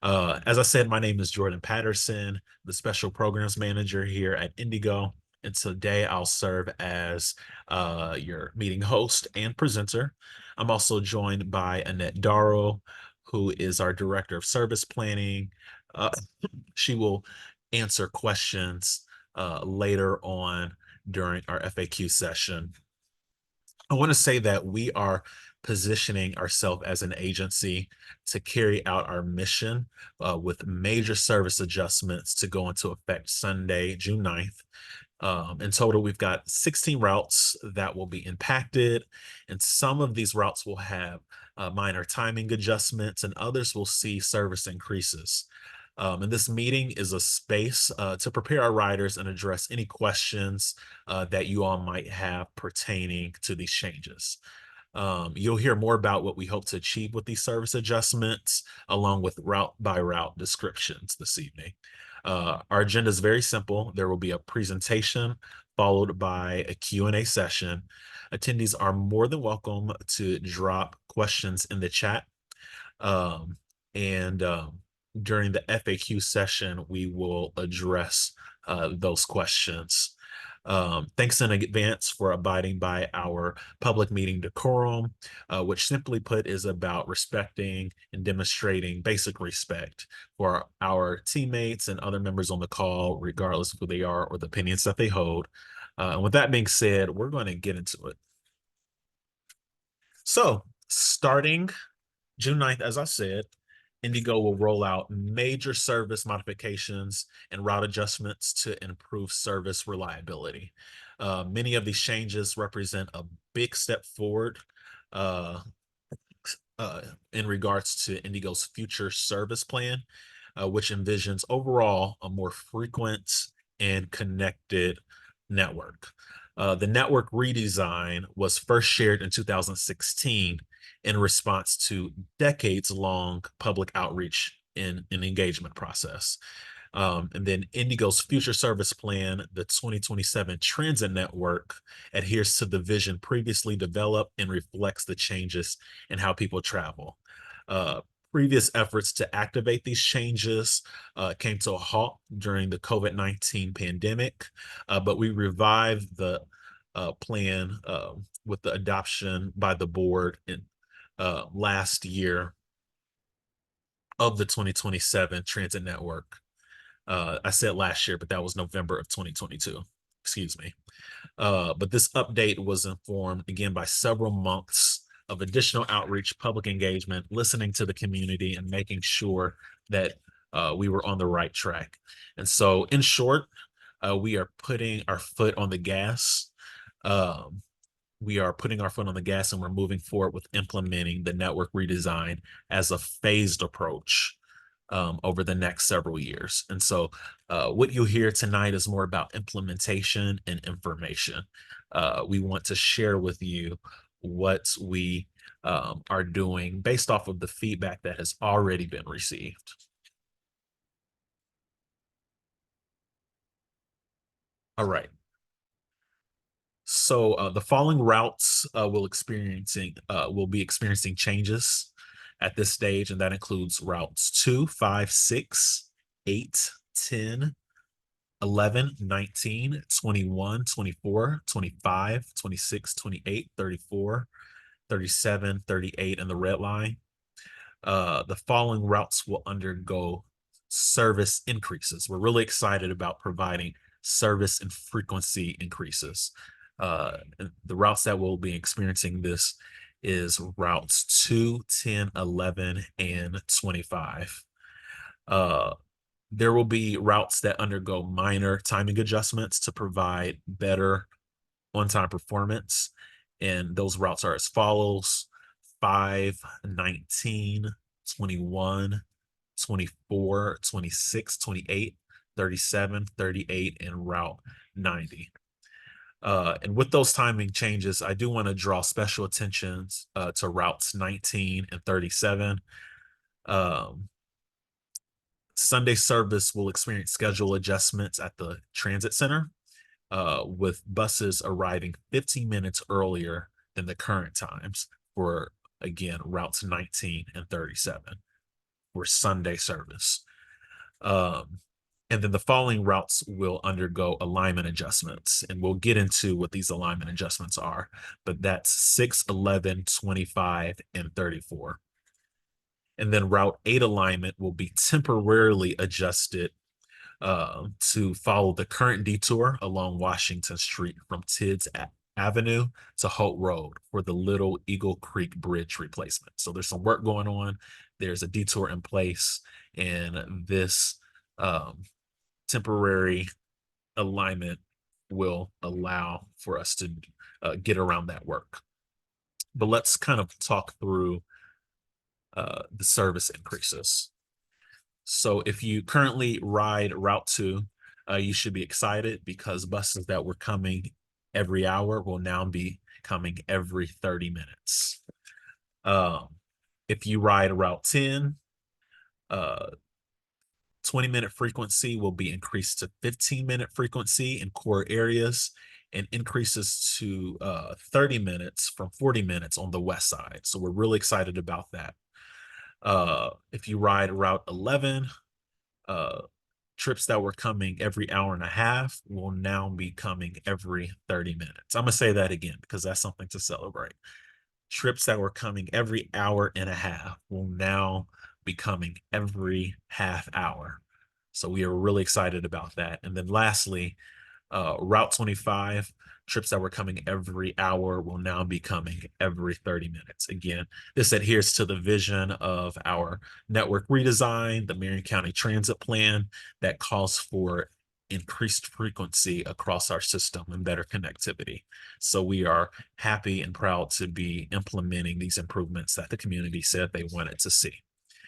As I said, my name is Jordan Patterson, the Special Programs Manager here at IndyGo. And today I'll serve as your meeting host and presenter. I'm also joined by Annette Darrow, who is our Director of Service Planning. Uh, she will answer questions later on during our FAQ session. I want to say that we are positioning ourselves as an agency to carry out our mission with major service adjustments to go into effect Sunday, June 9th. In total, we've got 16 routes that will be impacted, and some of these routes will have minor timing adjustments, and others will see service increases. And this meeting is a space to prepare our riders and address any questions that you all might have pertaining to these changes. You'll hear more about what we hope to achieve with these service adjustments, along with route by route descriptions this evening. Our agenda is very simple. There will be a presentation followed by a Q&A session. Attendees are more than welcome to drop questions in the chat. And during the FAQ session, we will address those questions. Thanks in advance for abiding by our public meeting decorum, which simply put is about respecting and demonstrating basic respect for our teammates and other members on the call, regardless of who they are or the opinions that they hold. And with that being said, we're going to get into it. So starting June 9th, as I said, IndyGo will roll out major service modifications and route adjustments to improve service reliability. Many of these changes represent a big step forward uh, in regards to IndyGo's future service plan, which envisions overall a more frequent and connected network. The network redesign was first shared in 2016 in response to decades-long public outreach and engagement process. And then IndyGo's future service plan, the 2027 transit network, adheres to the vision previously developed and reflects the changes in how people travel. Uh, Previous efforts to activate these changes came to a halt during the COVID-19 pandemic, but we revived the plan with the adoption by the board in last year of the 2027 transit network. I said last year, but that was November of 2022. Excuse me. But this update was informed again by several months of additional outreach, public engagement, listening to the community, and making sure that we were on the right track. And so, in short, we are putting our foot on the gas. Um, we are putting our foot on the gas and we're moving forward with implementing the network redesign as a phased approach over the next several years. And so what you'll hear tonight is more about implementation and information. We want to share with you what we are doing based off of the feedback that has already been received. All right. So the following routes will be experiencing changes at this stage, and that includes routes 2, 5, 6, 8, 10, 11, 19, 21, 24, 25, 26, 28, 34, 37, 38, and the red line. The following routes will undergo service increases. We're really excited about providing service and frequency increases. The routes that will be experiencing this is routes 2, 10, 11, and 25. There will be routes that undergo minor timing adjustments to provide better on-time performance. And those routes are as follows: 5, 19, 21, 24, 26, 28, 37, 38, and route 90. And with those timing changes, I do want to draw special attention to routes 19 and 37. Um, Sunday service will experience schedule adjustments at the transit center, with buses arriving 15 minutes earlier than the current times for, again, routes 19 and 37. or Sunday service. Um, and then the following routes will undergo alignment adjustments. And we'll get into what these alignment adjustments are, but that's 6, 11, 25, and 34. And then Route 8 alignment will be temporarily adjusted to follow the current detour along Washington Street from Avenue to Holt Road for the Little Eagle Creek Bridge replacement. So there's some work going on. There's a detour in place, and this um, temporary alignment will allow for us to get around that work. But let's kind of talk through the service increases. So if you currently ride Route 2, you should be excited because buses that were coming every hour will now be coming every 30 minutes. If you ride Route 10, 20-minute frequency will be increased to 15-minute frequency in core areas and increases to 30 minutes from 40 minutes on the west side. So we're really excited about that. If you ride Route 11, trips that were coming every hour and a half will now be coming every 30 minutes. I'm going to say that again because that's something to celebrate. Trips that were coming every hour and a half will now be coming every half hour. So we are really excited about that. And then lastly, Route 25, trips that were coming every hour will now be coming every 30 minutes. Again, this adheres to the vision of our network redesign, the Marion County Transit Plan that calls for increased frequency across our system and better connectivity. So we are happy and proud to be implementing these improvements that the community said they wanted to see.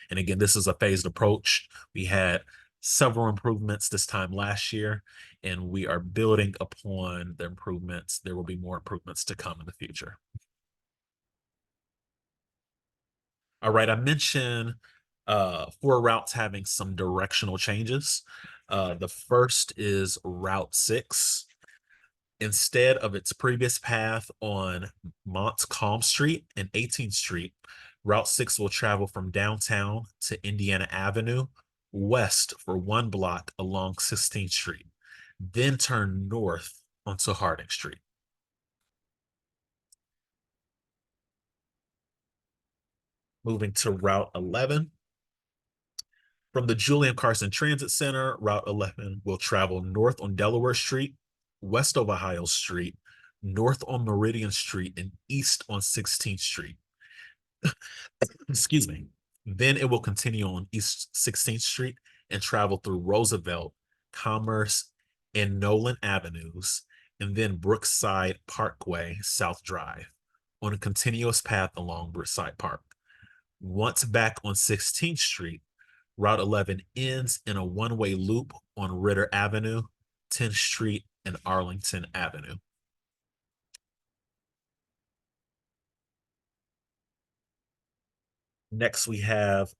And again, this is a phased approach. We had several improvements this time last year, and we are building upon the improvements. There will be more improvements to come in the future. All right, I mentioned 4 routes having some directional changes. The first is Route 6. Instead of its previous path on Montcalm Street and 18th Street, Route 6 will travel from downtown to Indiana Avenue west for 1 block along 16th Street, then turn north onto Harding Street. Moving to Route 11. From the Julian Carson Transit Center, Route 11 will travel north on Delaware Street, west of Ohio Street, north on Meridian Street, and east on 16th Street. Excuse me. Then it will continue on East 16th Street and travel through Roosevelt, Commerce, and Nolan Avenues, and then Brookside Parkway South Drive on a continuous path along Brookside Park. Once back on 16th Street, Route 11 ends in a one-way loop on Ritter Avenue, 10th Street, and Arlington Avenue. Next, we have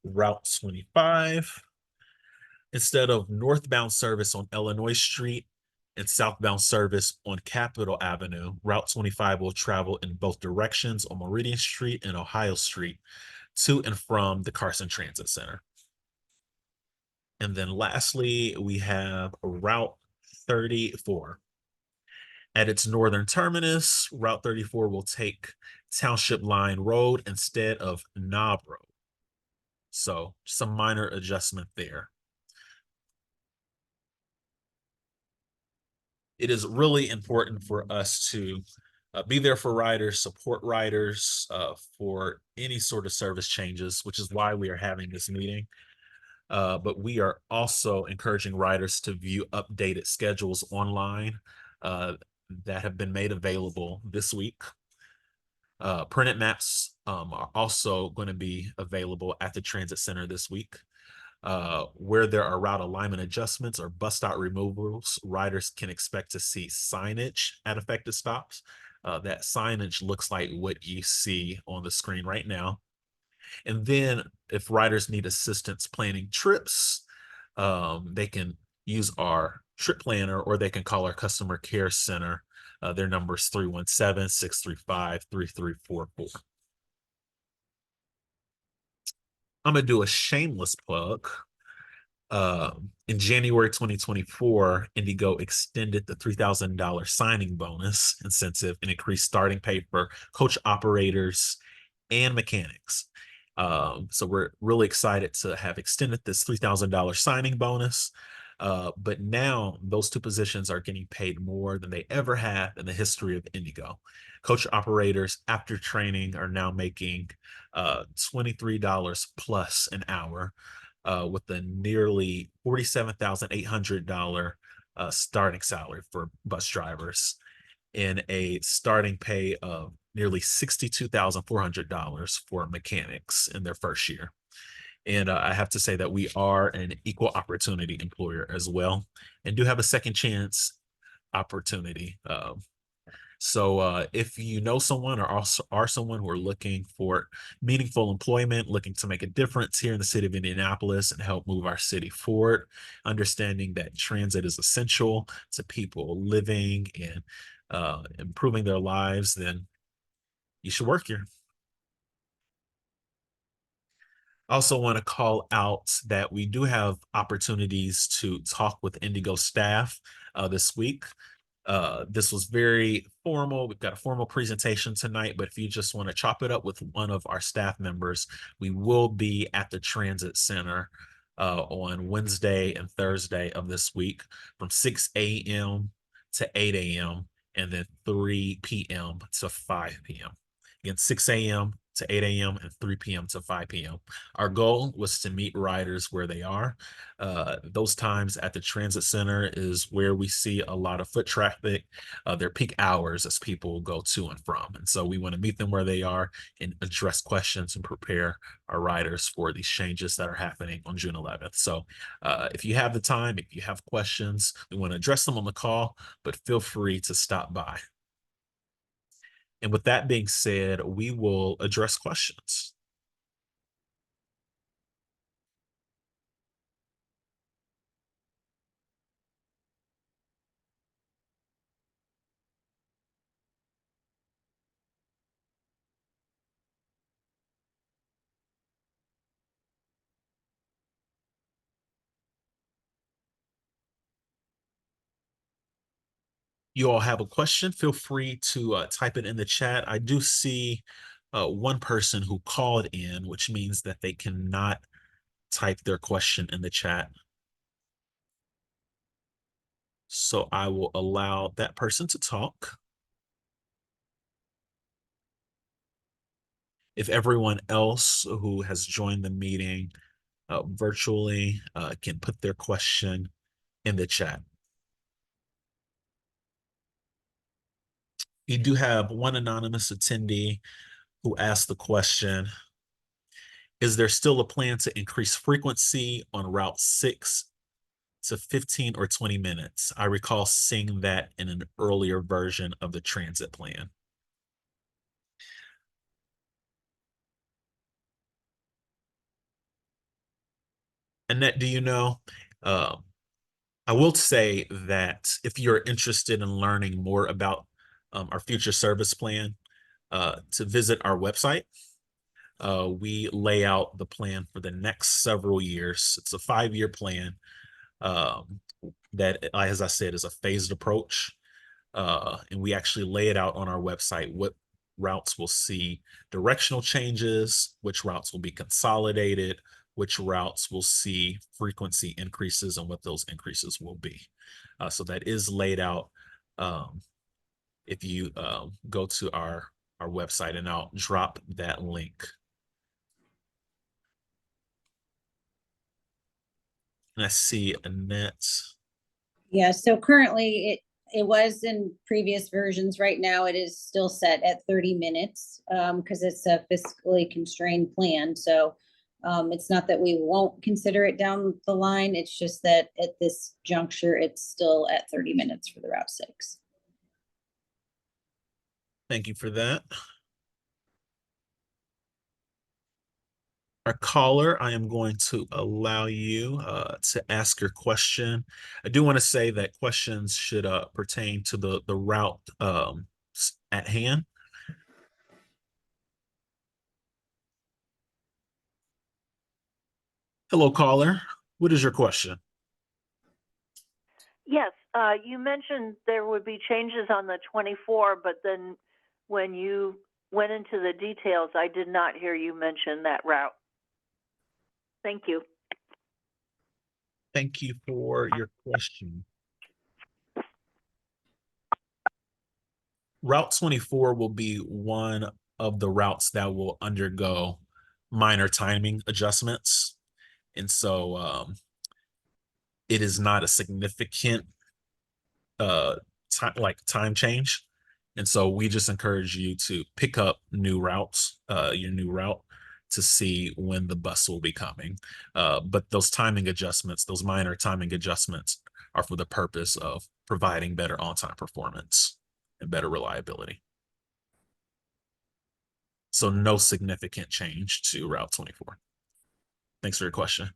Route 25. Instead of northbound service on Illinois Street and southbound service on Capitol Avenue, Route 25 will travel in both directions on Meridian Street and Ohio Street to and from the Carson Transit Center. And then lastly, we have Route 34. At its northern terminus, Route 34 will take Township Line Road instead of Knob Road. So some minor adjustment there. It is really important for us to be there for riders, support riders for any sort of service changes, which is why we are having this meeting. But we are also encouraging riders to view updated schedules online that have been made available this week. Printed maps are also going to be available at the Transit Center this week. Where there are route alignment adjustments or bus stop removals, riders can expect to see signage at affected stops. That signage looks like what you see on the screen right now. And then if riders need assistance planning trips, they can use our trip planner or they can call our customer care center. Their number is 317-635-3344. I'm gonna do a shameless plug. In January 2024, IndyGo extended the $3,000 signing bonus incentive and increased starting pay for coach operators and mechanics. So we're really excited to have extended this $3,000 signing bonus. But now those two positions are getting paid more than they ever have in the history of IndyGo. Coach operators, after training, are now making $23 plus an hour, with a nearly $47,800 starting salary for bus drivers and a starting pay of nearly $62,400 for mechanics in their first year. And I have to say that we are an equal opportunity employer as well, and do have a second chance opportunity. If you know someone or also are someone who are looking for meaningful employment, looking to make a difference here in the city of Indianapolis and help move our city forward, understanding that transit is essential to people living and improving their lives, then you should work here. I also want to call out that we do have opportunities to talk with IndyGo staff this week. This was very formal. We've got a formal presentation tonight, but if you just want to chop it up with one of our staff members, we will be at the Transit Center on Wednesday and Thursday of this week from 6 a.m. to 8 a.m. and then 3 p.m. to 5 p.m. Again, 6 a.m. to 8 a.m. and 3 p.m. to 5 p.m. Our goal was to meet riders where they are. Those times at the transit center is where we see a lot of foot traffic. Their peak hours as people go to and from. And so we want to meet them where they are and address questions and prepare our riders for these changes that are happening on June 11th. So if you have the time, if you have questions, we want to address them on the call, but feel free to stop by. And with that being said, we will address questions. You all have a question, feel free to type it in the chat. I do see one person who called in, which means that they cannot type their question in the chat. So I will allow that person to talk. If everyone else who has joined the meeting virtually can put their question in the chat. You do have one anonymous attendee who asked the question, is there still a plan to increase frequency on Route 6 to 15 or 20 minutes? I recall seeing that in an earlier version of the transit plan. Annette, do you know? I will say that if you're interested in learning more about our future service plan, to visit our website. We lay out the plan for the next several years. It's a 5-year plan um, that, as I said, is a phased approach. And we actually lay it out on our website what routes will see directional changes, which routes will be consolidated, which routes will see frequency increases, and what those increases will be. So that is laid out if you go to our website, and I'll drop that link. And I see Annette. Yeah, so currently it was in previous versions. Right now it is still set at 30 minutes because it's a fiscally constrained plan. So it's not that we won't consider it down the line. It's just that at this juncture, it's still at 30 minutes for the Route 6. Thank you for that. Our caller, I am going to allow you to ask your question. I do want to say that questions should pertain to the route at hand. Hello, caller. What is your question? Yes, you mentioned there would be changes on the 24, but then when you went into the details, I did not hear you mention that route. Thank you. Thank you for your question. Route 24 will be one of the routes that will undergo minor timing adjustments. And so it is not a significant time change. And so we just encourage you to pick up new routes, your new route, to see when the bus will be coming. But those timing adjustments, those minor timing adjustments, are for the purpose of providing better on-time performance and better reliability. So no significant change to Route 24. Thanks for your question.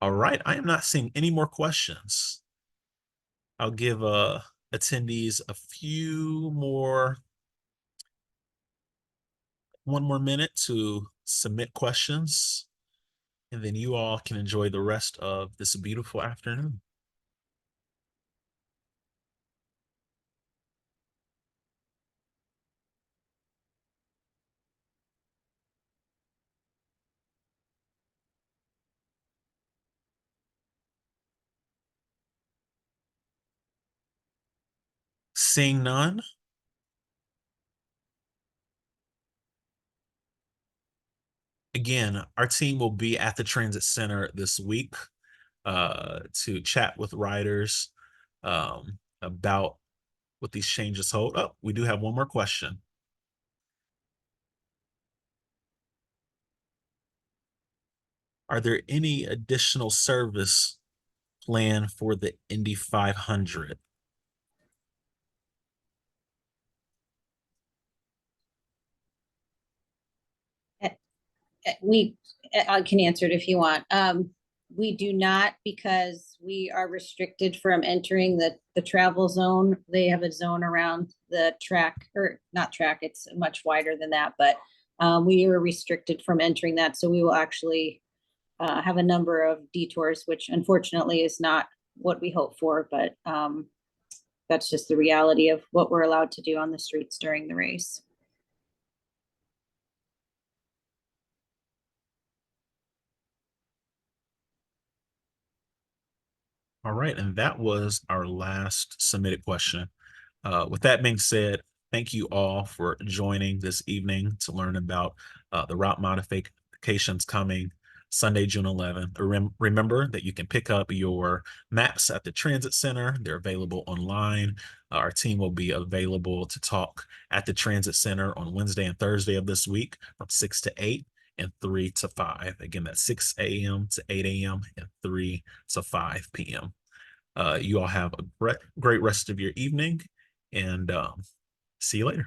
All right, I am not seeing any more questions. I'll give attendees one more minute to submit questions, and then you all can enjoy the rest of this beautiful afternoon. Seeing none, again, our team will be at the transit center this week to chat with riders about what these changes hold. Oh, we do have one more question. Are there any additional service planned for the Indy 500? I can answer it if you want. We do not, because we are restricted from entering the travel zone. They have a zone around the track, or not track, it's much wider than that, but we are restricted from entering that. So we will actually have a number of detours, which unfortunately is not what we hope for, but that's just the reality of what we're allowed to do on the streets during the race. All right, and that was our last submitted question. With that being said, thank you all for joining this evening to learn about the route modifications coming Sunday, June 11th. Remember that you can pick up your maps at the transit center. They're available online. Our team will be available to talk at the transit center on Wednesday and Thursday of this week from 6 to 8 and 3 to 5. Again, that's 6 a.m. to 8 a.m. and 3 to 5 p.m. You all have a great rest of your evening, and see you later.